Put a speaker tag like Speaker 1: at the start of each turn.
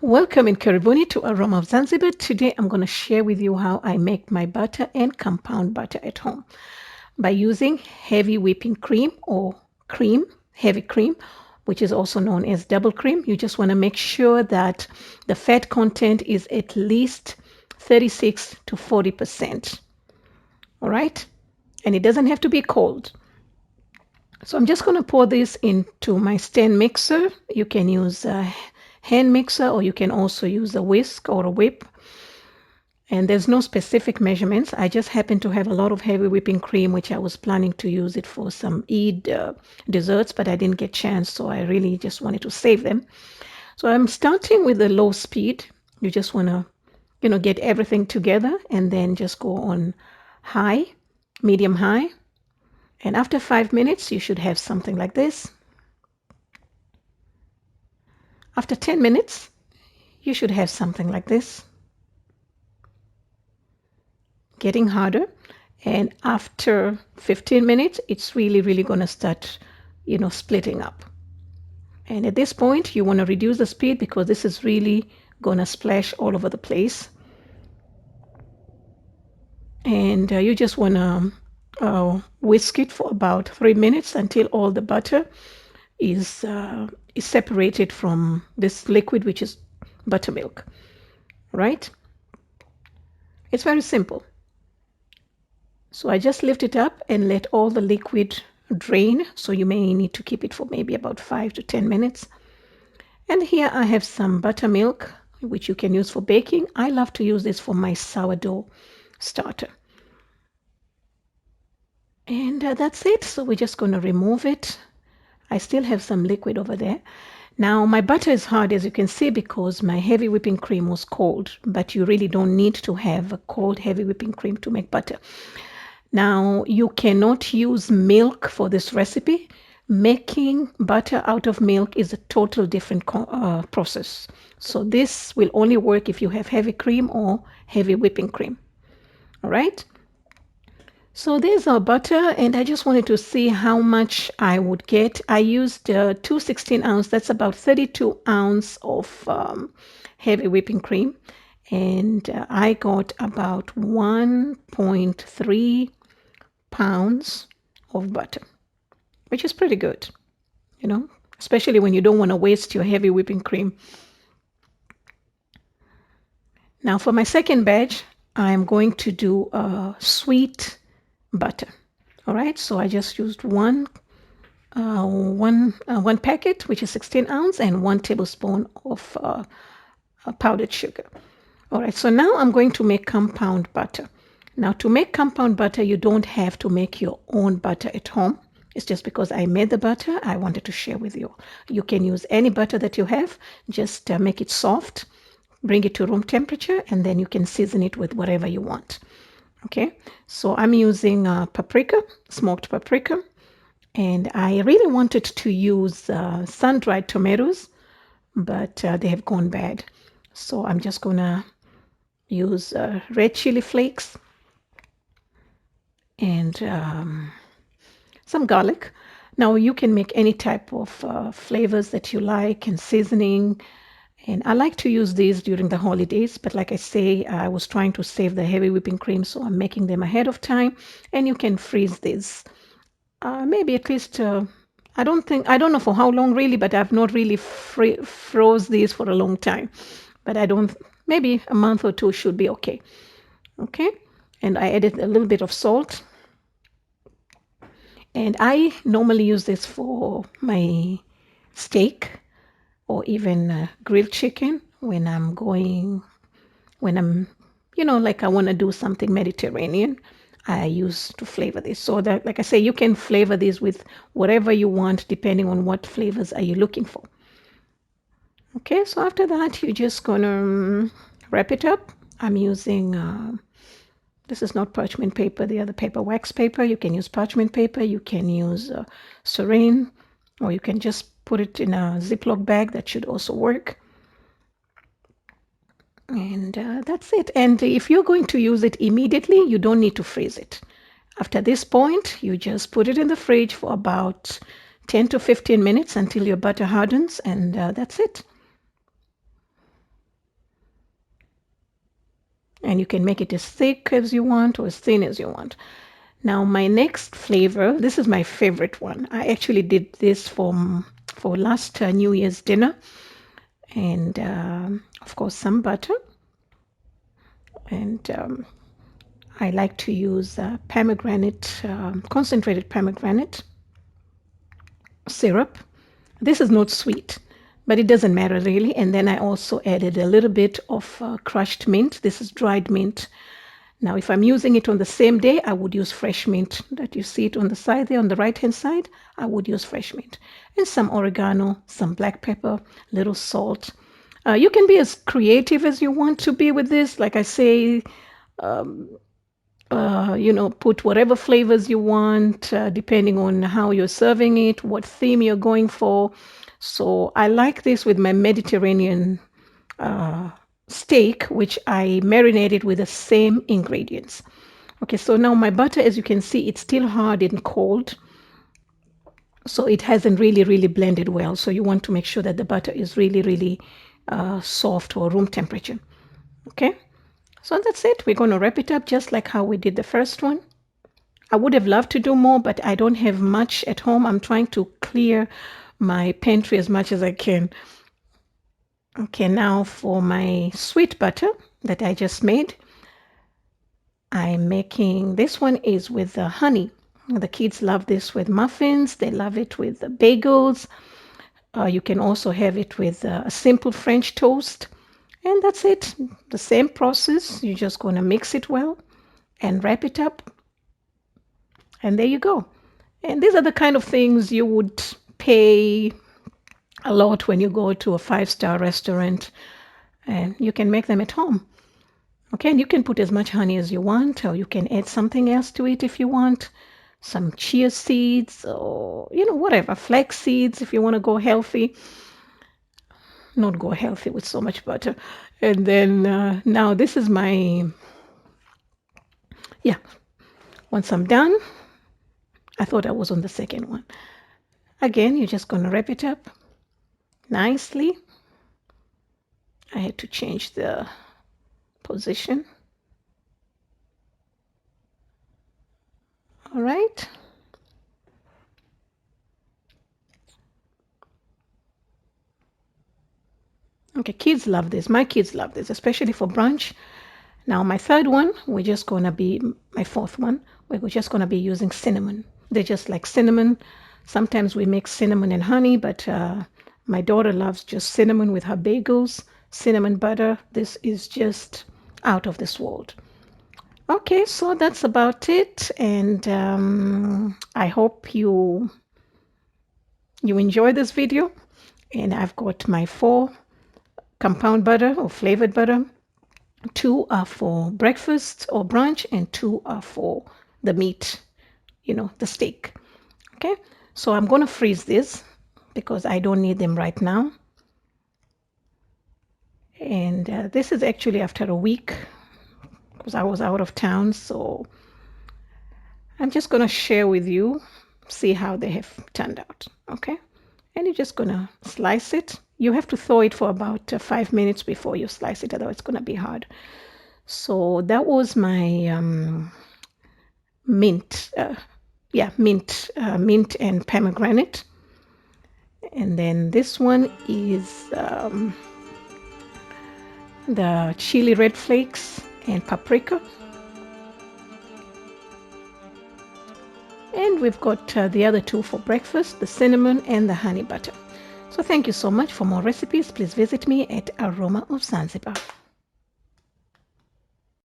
Speaker 1: Welcome in Karibuni to Aroma of Zanzibar. Today I'm going to share with you how I make my butter and compound butter at home by using heavy whipping cream or heavy cream, which is also known as double cream. You just want to make sure that the fat content is at least 36 to 40%. All right? And it doesn't have to be cold. So I'm just going to pour this into my stand mixer. You can use a hand mixer or you can also use a whisk or a whip. And there's no specific measurements. I just happen to have a lot of heavy whipping cream, which I was planning to use it for some Eid desserts, but I didn't get chance. So I really just wanted to save them. So I'm starting with a low speed. You just want to, get everything together and then just go on high, medium high. And after 5 minutes, you should have something like this. After 10 minutes, you should have something like this. Getting harder. And after 15 minutes, it's really going to start, splitting up. And at this point, you want to reduce the speed because this is really going to splash all over the place. And you just want to whisk it for about 3 minutes until all the butter is separated from this liquid, which is buttermilk, right? It's very simple. So I just lift it up and let all the liquid drain. So you may need to keep it for maybe about 5 to 10 minutes. And here I have some buttermilk, which you can use for baking. I love to use this for my sourdough starter. And that's it. So we're just going to remove it. I still have some liquid over there. Now my butter is hard, as you can see, because my heavy whipping cream was cold, but you really don't need to have a cold heavy whipping cream to make butter. Now you cannot use milk for this recipe. Making butter out of milk is a total different process. So this will only work if you have heavy cream or heavy whipping cream. All right. So there's our butter, and I just wanted to see how much I would get. I used 2 16-ounce, that's about 32 ounce of heavy whipping cream, and I got about 1.3 pounds of butter, which is pretty good, especially when you don't want to waste your heavy whipping cream. Now for my second batch, I'm going to do a sweet butter. All right, so I just used one packet, which is 16 ounce, and 1 tablespoon of powdered sugar. All right, so now I'm going to make compound butter. Now to make compound butter, you don't have to make your own butter at home. It's just because I made the butter, I wanted to share with you. You can use any butter that you have, just make it soft, bring it to room temperature, and then you can season it with whatever you want. Okay, so I'm using paprika, smoked paprika, and I really wanted to use sun-dried tomatoes, but they have gone bad. So I'm just gonna use red chili flakes and some garlic. Now you can make any type of flavors that you like and seasoning. And I like to use these during the holidays, but like I say, I was trying to save the heavy whipping cream, so I'm making them ahead of time. And you can freeze these. Maybe at least, I don't know for how long really, but I've not really froze these for a long time. But maybe a month or two should be okay. Okay, and I added a little bit of salt. And I normally use this for my steak or even grilled chicken when I'm, like I want to do something Mediterranean. I use to flavor this. So that, like I say, you can flavor this with whatever you want, depending on what flavors are you looking for. Okay, so after that, you're just gonna wrap it up. I'm using, this is not parchment paper, the other paper, wax paper. You can use parchment paper, you can use saran, or you can just put it in a Ziploc bag. That should also work. And that's it. And if you're going to use it immediately, you don't need to freeze it. After this point, you just put it in the fridge for about 10 to 15 minutes until your butter hardens, and that's it. And you can make it as thick as you want or as thin as you want. Now my next flavor, this is my favorite one. I actually did this for last New Year's dinner. And of course some butter. And I like to use pomegranate, concentrated pomegranate syrup. This is not sweet, but it doesn't matter really. And then I also added a little bit of crushed mint. This is dried mint. Now, if I'm using it on the same day, I would use fresh mint. That you see it on the side there, on the right-hand side, I would use fresh mint. And some oregano, some black pepper, little salt. You can be as creative as you want to be with this. Like I say, put whatever flavors you want, depending on how you're serving it, what theme you're going for. So I like this with my Mediterranean steak, which I marinated with the same ingredients. Okay, so now my butter, as you can see, it's still hard and cold. So it hasn't really blended well. So you want to make sure that the butter is really soft or room temperature. Okay, so that's it. We're going to wrap it up just like how we did the first one. I would have loved to do more, but I don't have much at home. I'm trying to clear my pantry as much as I can. Okay, now for my sweet butter that I just made, I'm making, this one is with honey. The kids love this with muffins. They love it with bagels. You can also have it with a simple French toast. And that's it. The same process. You're just going to mix it well and wrap it up. And there you go. And these are the kind of things you would pay a lot when you go to a 5-star restaurant, and you can make them at home. Okay, and you can put as much honey as you want, or you can add something else to it if you want. Some chia seeds, or whatever, flax seeds if you want to go healthy. Not go healthy with so much butter. And then now this is my, once I'm done, I thought I was on the second one. Again, you're just going to wrap it up nicely. I had to change the position. All right. Okay, kids love this. My kids love this, especially for brunch. Now my third one, we're just going to be, my fourth one, we're just going to be using cinnamon. They're just like cinnamon. Sometimes we mix cinnamon and honey, but my daughter loves just cinnamon with her bagels, cinnamon butter. This is just out of this world. Okay, so that's about it. And I hope you enjoy this video. And I've got my 4 compound butter or flavored butter. 2 are for breakfast or brunch, and 2 are for the meat, the steak. Okay, so I'm going to freeze this because I don't need them right now. And this is actually after a week because I was out of town. So I'm just going to share with you, see how they have turned out. Okay, and you're just going to slice it. You have to thaw it for about 5 minutes before you slice it, otherwise it's going to be hard. So that was my mint and pomegranate. And then this one is the chili red flakes and paprika. And we've got the other 2 for breakfast, the cinnamon and the honey butter. So thank you so much. For more recipes, please visit me at Aroma of Zanzibar.